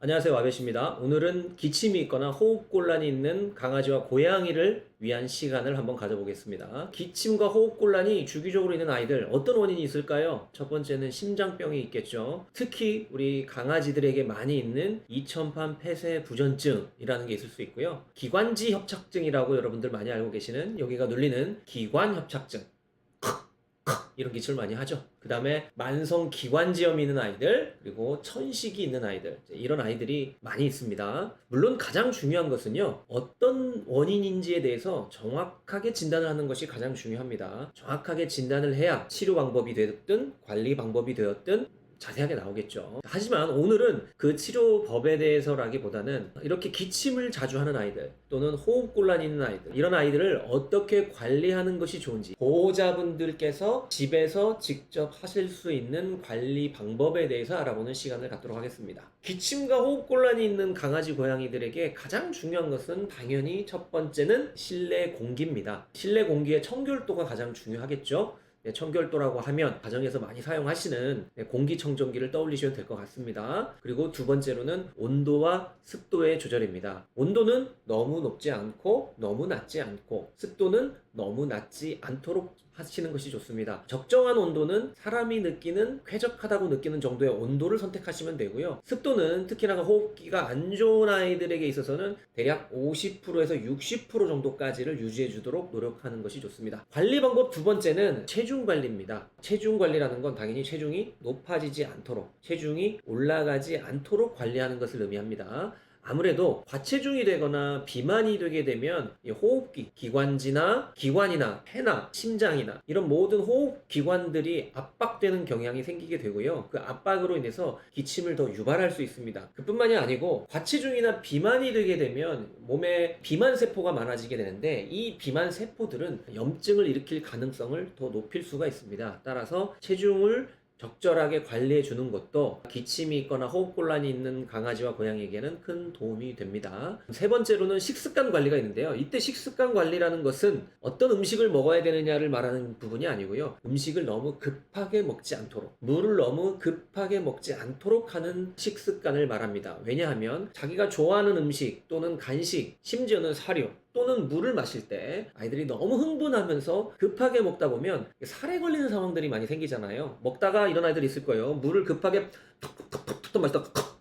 안녕하세요, 와베십니다. 오늘은 기침이 있거나 호흡곤란이 있는 강아지와 고양이를 위한 시간을 한번 가져보겠습니다. 기침과 호흡곤란이 주기적으로 있는 아이들 어떤 원인이 있을까요? 첫 번째는 심장병이 있겠죠. 특히 우리 강아지들에게 많이 있는 이천판 폐쇄 부전증이라는 게 있을 수 있고요. 기관지 협착증이라고 여러분들 많이 알고 계시는 여기가 눌리는 기관 협착증. 이런 기침을 많이 하죠. 그 다음에 만성 기관지염이 있는 아이들, 그리고 천식이 있는 아이들, 이런 아이들이 많이 있습니다. 물론 가장 중요한 것은요, 어떤 원인인지에 대해서 정확하게 진단을 하는 것이 가장 중요합니다. 정확하게 진단을 해야 치료 방법이 되었든 관리 방법이 되었든 자세하게 나오겠죠. 하지만 오늘은 그 치료법에 대해서라기보다는 이렇게 기침을 자주 하는 아이들 또는 호흡곤란이 있는 아이들, 이런 아이들을 어떻게 관리하는 것이 좋은지, 보호자분들께서 집에서 직접 하실 수 있는 관리 방법에 대해서 알아보는 시간을 갖도록 하겠습니다. 기침과 호흡곤란이 있는 강아지 고양이들에게 가장 중요한 것은 당연히 첫 번째는 실내 공기입니다. 실내 공기의 청결도가 가장 중요하겠죠. 청결도라고 하면 가정에서 많이 사용하시는 공기청정기를 떠올리시면 될 것 같습니다. 그리고 두 번째로는 온도와 습도의 조절입니다. 온도는 너무 높지 않고 너무 낮지 않고, 습도는 너무 낮지 않도록 하시는 것이 좋습니다. 적정한 온도는 사람이 느끼는 쾌적하다고 느끼는 정도의 온도를 선택하시면 되고요. 습도는 특히나 호흡기가 안 좋은 아이들에게 있어서는 대략 50%에서 60% 정도까지를 유지해 주도록 노력하는 것이 좋습니다. 관리 방법 두 번째는 체중 관리입니다. 체중 관리라는 건 당연히 체중이 높아지지 않도록, 체중이 올라가지 않도록 관리하는 것을 의미합니다. 아무래도 과체중이 되거나 비만이 되게 되면 이 호흡기, 기관지나 기관이나 폐나 심장이나 이런 모든 호흡 기관들이 압박되는 경향이 생기게 되고요. 그 압박으로 인해서 기침을 더 유발할 수 있습니다. 그뿐만이 아니고 과체중이나 비만이 되게 되면 몸에 비만 세포가 많아지게 되는데, 이 비만 세포들은 염증을 일으킬 가능성을 더 높일 수가 있습니다. 따라서 체중을 적절하게 관리해 주는 것도 기침이 있거나 호흡곤란이 있는 강아지와 고양이에게는 큰 도움이 됩니다. 세 번째로는 식습관 관리가 있는데요. 이때 식습관 관리라는 것은 어떤 음식을 먹어야 되느냐를 말하는 부분이 아니고요. 음식을 너무 급하게 먹지 않도록, 물을 너무 급하게 먹지 않도록 하는 식습관을 말합니다. 왜냐하면 자기가 좋아하는 음식 또는 간식, 심지어는 사료 또는 물을 마실 때 아이들이 너무 흥분하면서 급하게 먹다 보면 살에 걸리는 상황들이 많이 생기잖아요. 먹다가 이런 아이들이 있을 거예요. 물을 급하게 톡톡톡톡 마시다가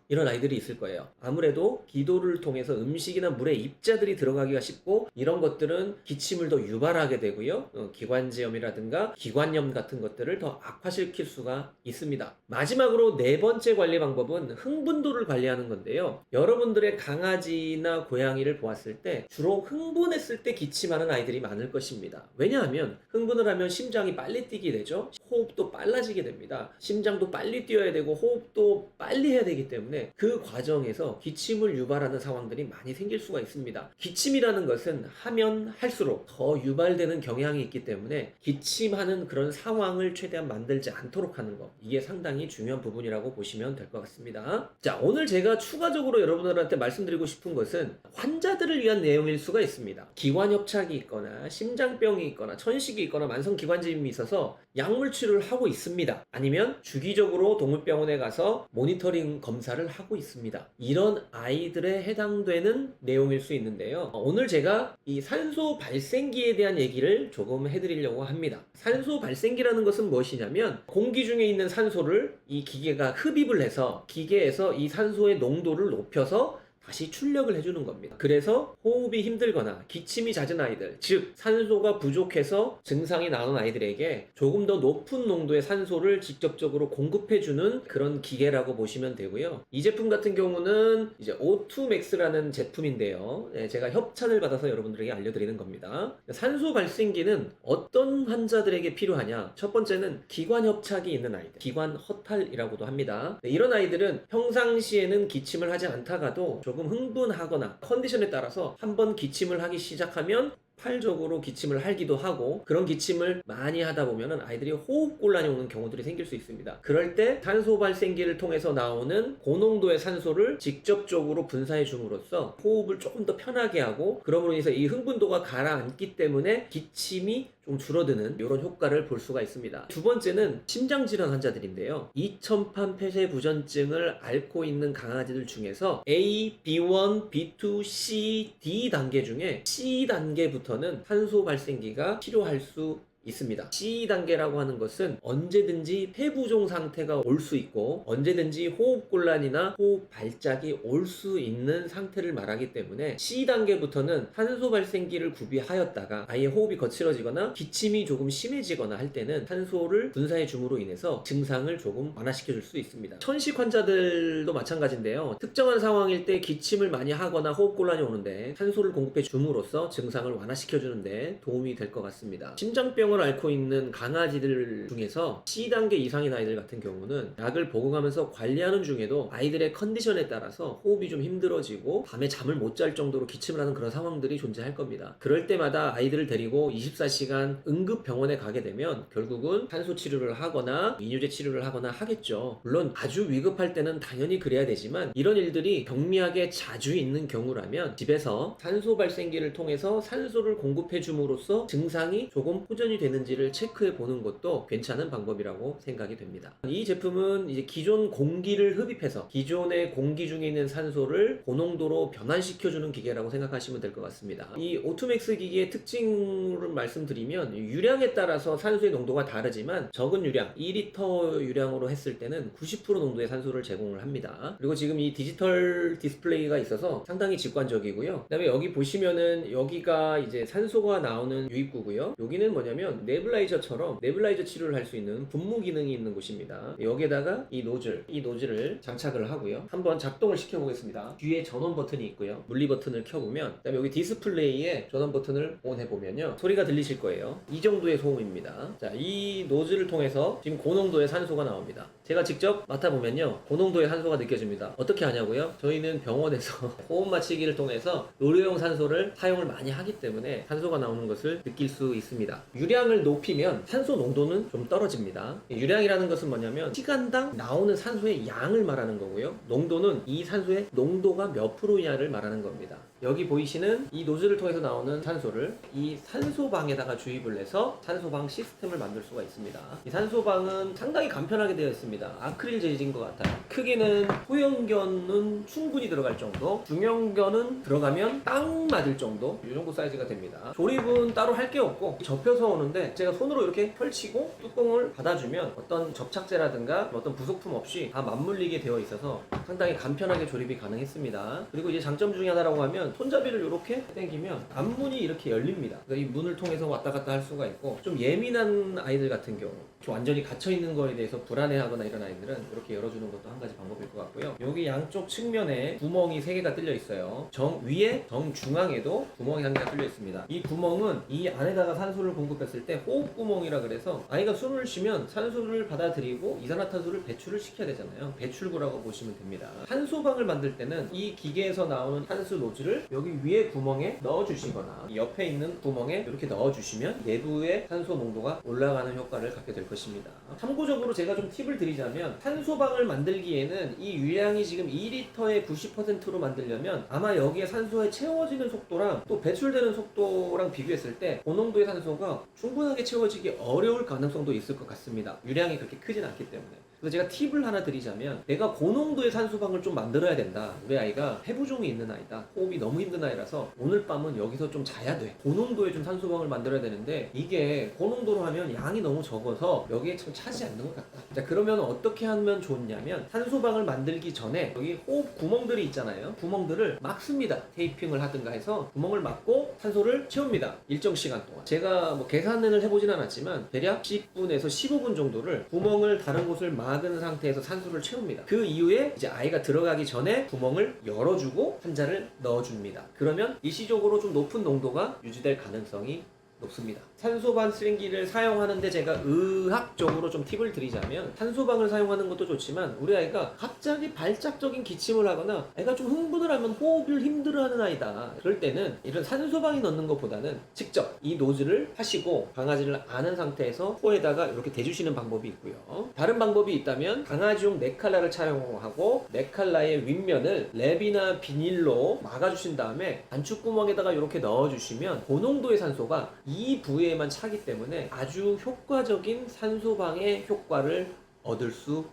이런 아이들이 있을 거예요. 아무래도 기도를 통해서 음식이나 물에 입자들이 들어가기가 쉽고, 이런 것들은 기침을 더 유발하게 되고요. 기관지염이라든가 기관염 같은 것들을 더 악화시킬 수가 있습니다. 마지막으로 네 번째 관리 방법은 흥분도를 관리하는 건데요. 여러분들의 강아지나 고양이를 보았을 때 주로 흥분했을 때 기침하는 아이들이 많을 것입니다. 왜냐하면 흥분을 하면 심장이 빨리 뛰게 되죠. 호흡도 빨라지게 됩니다. 심장도 빨리 뛰어야 되고 호흡도 빨리 해야 되기 때문에 그 과정에서 기침을 유발하는 상황들이 많이 생길 수가 있습니다. 기침이라는 것은 하면 할수록 더 유발되는 경향이 있기 때문에 기침하는 그런 상황을 최대한 만들지 않도록 하는 것, 이게 상당히 중요한 부분이라고 보시면 될 것 같습니다. 자, 오늘 제가 추가적으로 여러분들한테 말씀드리고 싶은 것은 환자들을 위한 내용일 수가 있습니다. 기관협착이 있거나 심장병이 있거나 천식이 있거나 만성기관지염이 있어서 약물 치료를 하고 있습니다. 아니면 주기적으로 동물병원에 가서 모니터링 검사를 하고 있습니다. 이런 아이들에 해당되는 내용일 수 있는데요. 오늘 제가 이 산소 발생기에 대한 얘기를 조금 해드리려고 합니다. 산소 발생기라는 것은 무엇이냐면, 공기 중에 있는 산소를 이 기계가 흡입을 해서 기계에서 이 산소의 농도를 높여서 다시 출력을 해주는 겁니다. 그래서 호흡이 힘들거나 기침이 잦은 아이들, 즉 산소가 부족해서 증상이 나오는 아이들에게 조금 더 높은 농도의 산소를 직접적으로 공급해주는 그런 기계라고 보시면 되고요. 이 제품 같은 경우는 이제 O2 Max라는 제품인데요. 제가 협찬을 받아서 여러분들에게 알려드리는 겁니다. 산소 발생기는 어떤 환자들에게 필요하냐? 첫 번째는 기관 협착이 있는 아이들, 기관 허탈이라고도 합니다. 이런 아이들은 평상시에는 기침을 하지 않다가도 조금 흥분하거나 컨디션에 따라서 한번 기침을 하기 시작하면 폭발적으로 기침을 하기도 하고, 그런 기침을 많이 하다 보면은 아이들이 호흡곤란이 오는 경우들이 생길 수 있습니다. 그럴 때 산소 발생기를 통해서 나오는 고농도의 산소를 직접적으로 분사해 줌으로써 호흡을 조금 더 편하게 하고, 그러므로 인해서 이 흥분도가 가라앉기 때문에 기침이 조금 줄어드는 이런 효과를 볼 수가 있습니다. 두 번째는 심장질환 환자들인데요. 이천판 폐쇄부전증을 앓고 있는 강아지들 중에서 A, B1, B2, C, D 단계 중에 C 단계부터는 산소 발생기가 필요할 수 있습니다. C 단계라고 하는 것은 언제든지 폐부종 상태가 올 수 있고 언제든지 호흡곤란이나 호흡 발작이 올 수 있는 상태를 말하기 때문에 C 단계부터는 산소 발생기를 구비하였다가 아예 호흡이 거칠어지거나 기침이 조금 심해지거나 할 때는 산소를 분사해 줌으로 인해서 증상을 조금 완화시켜 줄 수 있습니다. 천식 환자들도 마찬가지인데요. 특정한 상황일 때 기침을 많이 하거나 호흡곤란이 오는데 산소를 공급해 줌으로써 증상을 완화시켜 주는데 도움이 될 것 같습니다. 심장병 을 앓고 있는 강아지들 중에서 C단계 이상인 아이들 같은 경우는 약을 복용하면서 관리하는 중에도 아이들의 컨디션에 따라서 호흡이 좀 힘들어지고 밤에 잠을 못 잘 정도로 기침을 하는 그런 상황들이 존재할 겁니다. 그럴 때마다 아이들을 데리고 24시간 응급병원에 가게 되면 결국은 산소 치료를 하거나 이뇨제 치료를 하거나 하겠죠. 물론 아주 위급할 때는 당연히 그래야 되지만 이런 일들이 경미하게 자주 있는 경우라면 집에서 산소 발생기를 통해서 산소를 공급해 줌으로써 증상이 조금 호전이 되는지를 체크해 보는 것도 괜찮은 방법이라고 생각이 됩니다. 이 제품은 이제 기존 공기를 흡입해서 기존의 공기 중에 있는 산소를 고농도로 변환시켜주는 기계라고 생각하시면 될 것 같습니다. 이 오투맥스 기기의 특징을 말씀드리면 유량에 따라서 산소의 농도가 다르지만 적은 유량 2리터 유량으로 했을 때는 90% 농도의 산소를 제공을 합니다. 그리고 지금 이 디지털 디스플레이가 있어서 상당히 직관적이고요. 그 다음에 여기 보시면은 여기가 이제 산소가 나오는 유입구고요. 여기는 뭐냐면 네블라이저처럼 네블라이저 치료를 할 수 있는 분무 기능이 있는 곳입니다. 여기에다가 이 노즐을 장착을 하고요. 한번 작동을 시켜보겠습니다. 뒤에 전원 버튼이 있고요. 물리 버튼을 켜보면 그다음에 여기 디스플레이에 전원 버튼을 온 해보면요. 소리가 들리실 거예요. 이 정도의 소음입니다. 자, 이 노즐을 통해서 지금 고농도의 산소가 나옵니다. 제가 직접 맡아보면요. 고농도의 산소가 느껴집니다. 어떻게 하냐고요? 저희는 병원에서 호흡 마취기를 통해서 의료용 산소를 사용을 많이 하기 때문에 산소가 나오는 것을 느낄 수 있습니다. 유량을 높이면 산소 농도는 좀 떨어집니다. 유량이라는 것은 뭐냐면 시간당 나오는 산소의 양을 말하는 거고요. 농도는 이 산소의 농도가 몇 프로 이하를 말하는 겁니다. 여기 보이시는 이 노즐을 통해서 나오는 산소를 이 산소방에다가 주입을 해서 산소방 시스템을 만들 수가 있습니다. 이 산소방은 상당히 간편하게 되어 있습니다. 아크릴 재질인 것 같아요. 크기는 소형견은 충분히 들어갈 정도, 중형견은 들어가면 딱 맞을 정도, 이 정도 사이즈가 됩니다. 조립은 따로 할 게 없고 접혀서 오는데 제가 손으로 이렇게 펼치고 뚜껑을 닫아주면 어떤 접착제라든가 어떤 부속품 없이 다 맞물리게 되어 있어서 상당히 간편하게 조립이 가능했습니다. 그리고 이제 장점 중에 하나라고 하면 손잡이를 이렇게 당기면 앞문이 이렇게 열립니다. 그러니까 이 문을 통해서 왔다 갔다 할 수가 있고 좀 예민한 아이들 같은 경우 완전히 갇혀있는 거에 대해서 불안해하거나 이런 아이들은 이렇게 열어주는 것도 한 가지 방법일 것 같고요. 여기 양쪽 측면에 구멍이 3개가 뚫려 있어요. 위에 정중앙에도 구멍이 1개가 뚫려 있습니다. 이 구멍은 이 안에다가 산소를 공급했을 때 호흡 구멍이라 그래서 아이가 숨을 쉬면 산소를 받아들이고 이산화탄소를 배출을 시켜야 되잖아요. 배출구라고 보시면 됩니다. 산소방을 만들 때는 이 기계에서 나오는 산소 노즐을 여기 위에 구멍에 넣어주시거나 옆에 있는 구멍에 이렇게 넣어주시면 내부의 산소 농도가 올라가는 효과를 갖게 될 것입니다. 참고적으로 제가 좀 팁을 드리자면 산소방을 만들기에는 이 유량이 지금 2리터의 90%로 만들려면 아마 여기에 산소에 채워지는 속도랑 또 배출되는 속도랑 비교했을 때 고농도의 산소가 충분하게 채워지기 어려울 가능성도 있을 것 같습니다. 유량이 그렇게 크진 않기 때문에. 그래서 제가 팁을 하나 드리자면 내가 고농도의 산소방을 좀 만들어야 된다. 우리 아이가 폐부종이 있는 아이다. 호흡이 너무 힘든 아이라서 오늘 밤은 여기서 좀 자야 돼. 고농도의 좀 산소방을 만들어야 되는데 이게 고농도로 하면 양이 너무 적어서 여기에 참 차지 않는 것 같다. 자, 그러면 어떻게 하면 좋냐면 산소방을 만들기 전에 여기 호흡 구멍들이 있잖아요. 구멍들을 막습니다. 테이핑을 하든가 해서 구멍을 막고 산소를 채웁니다. 일정 시간 동안. 제가 뭐 계산을 해보진 않았지만 대략 10분에서 15분 정도를 구멍을 다른 곳을 막은 상태에서 산소를 채웁니다. 그 이후에 이제 아이가 들어가기 전에 구멍을 열어주고 환자를 넣어줍니다. 그러면 일시적으로 좀 높은 농도가 유지될 가능성이 높습니다. 산소방 쓰레기를 사용하는데 제가 의학적으로 좀 팁을 드리자면 산소방을 사용하는 것도 좋지만 우리 아이가 갑자기 발작적인 기침을 하거나 애가 좀 흥분을 하면 호흡을 힘들어하는 아이다. 그럴 때는 이런 산소방에 넣는 것보다는 직접 이 노즐을 하시고 강아지를 안은 상태에서 코에다가 이렇게 대주시는 방법이 있고요. 다른 방법이 있다면 강아지용 네칼라를 착용하고 네칼라의 윗면을 랩이나 비닐로 막아주신 다음에 안축구멍에다가 이렇게 넣어주시면 고농도의 산소가 이 부위에만 차기 때문에 아주 효과적인 산소 방해 효과를 얻을 수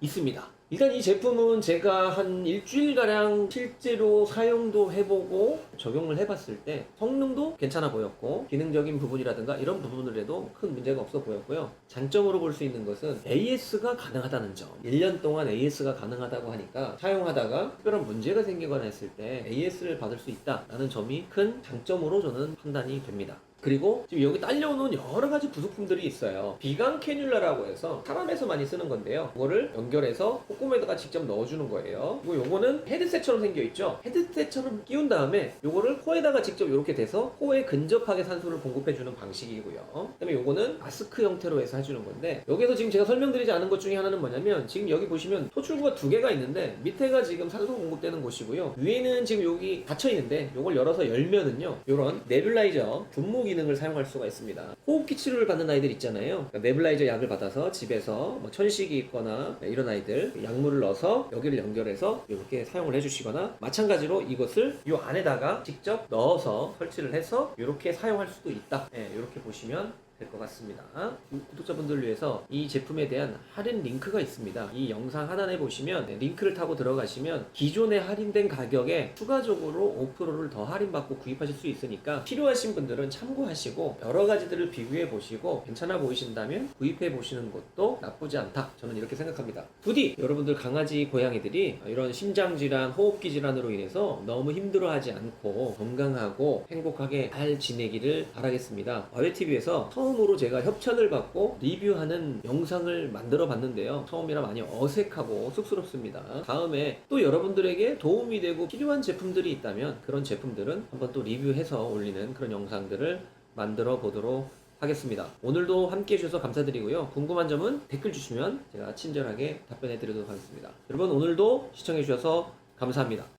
있습니다. 일단 이 제품은 제가 한 일주일가량 실제로 사용도 해보고 적용을 해봤을 때 성능도 괜찮아 보였고 기능적인 부분이라든가 이런 부분을해도 큰 문제가 없어 보였고요. 장점으로 볼 수 있는 것은 AS가 가능하다는 점. 1년 동안 AS가 가능하다고 하니까 사용하다가 특별한 문제가 생기거나 했을 때 AS를 받을 수 있다라는 점이 큰 장점으로 저는 판단이 됩니다. 그리고 지금 여기 딸려오는 여러 가지 부속품들이 있어요. 비강 캐뉼라라고 해서 사람에서 많이 쓰는 건데요. 이거를 연결해서 콧구멍에다가 직접 넣어주는 거예요. 그리고 요거는 헤드셋처럼 생겨 있죠. 헤드셋처럼 끼운 다음에 요거를 코에다가 직접 이렇게 대서 코에 근접하게 산소를 공급해주는 방식이고요. 그다음에 요거는 마스크 형태로 해서 해주는 건데 여기서 지금 제가 설명드리지 않은 것 중에 하나는 뭐냐면 지금 여기 보시면 토출구가 두 개가 있는데 밑에가 지금 산소 공급되는 곳이고요. 위에는 지금 여기 닫혀 있는데 요걸 열어서 열면은요 요런 네뷸라이저 분무 기능을 사용할 수가 있습니다. 호흡기 치료를 받는 아이들 있잖아요. 그러니까 네뷸라이저 약을 받아서 집에서 뭐 천식이 있거나 이런 아이들 약물을 넣어서 여기를 연결해서 이렇게 사용을 해주시거나 마찬가지로 이것을 이 안에다가 직접 넣어서 설치를 해서 이렇게 사용할 수도 있다. 이렇게 보시면 될 것 같습니다. 구독자분들을 위해서 이 제품에 대한 할인 링크가 있습니다. 이 영상 하단에 보시면 링크를 타고 들어가시면 기존에 할인된 가격에 추가적으로 5%를 더 할인받고 구입하실 수 있으니까 필요하신 분들은 참고하시고 여러 가지들을 비교해 보시고 괜찮아 보이신다면 구입해 보시는 것도 나쁘지 않다. 저는 이렇게 생각합니다. 부디 여러분들 강아지 고양이들이 이런 심장질환, 호흡기 질환으로 인해서 너무 힘들어하지 않고 건강하고 행복하게 잘 지내기를 바라겠습니다. 와웨TV에서 처음으로 제가 협찬을 받고 리뷰하는 영상을 만들어 봤는데요. 처음이라 많이 어색하고 쑥스럽습니다. 다음에 또 여러분들에게 도움이 되고 필요한 제품들이 있다면 그런 제품들은 한번 또 리뷰해서 올리는 그런 영상들을 만들어 보도록 하겠습니다. 오늘도 함께 해주셔서 감사드리고요. 궁금한 점은 댓글 주시면 제가 친절하게 답변해 드리도록 하겠습니다. 여러분 오늘도 시청해 주셔서 감사합니다.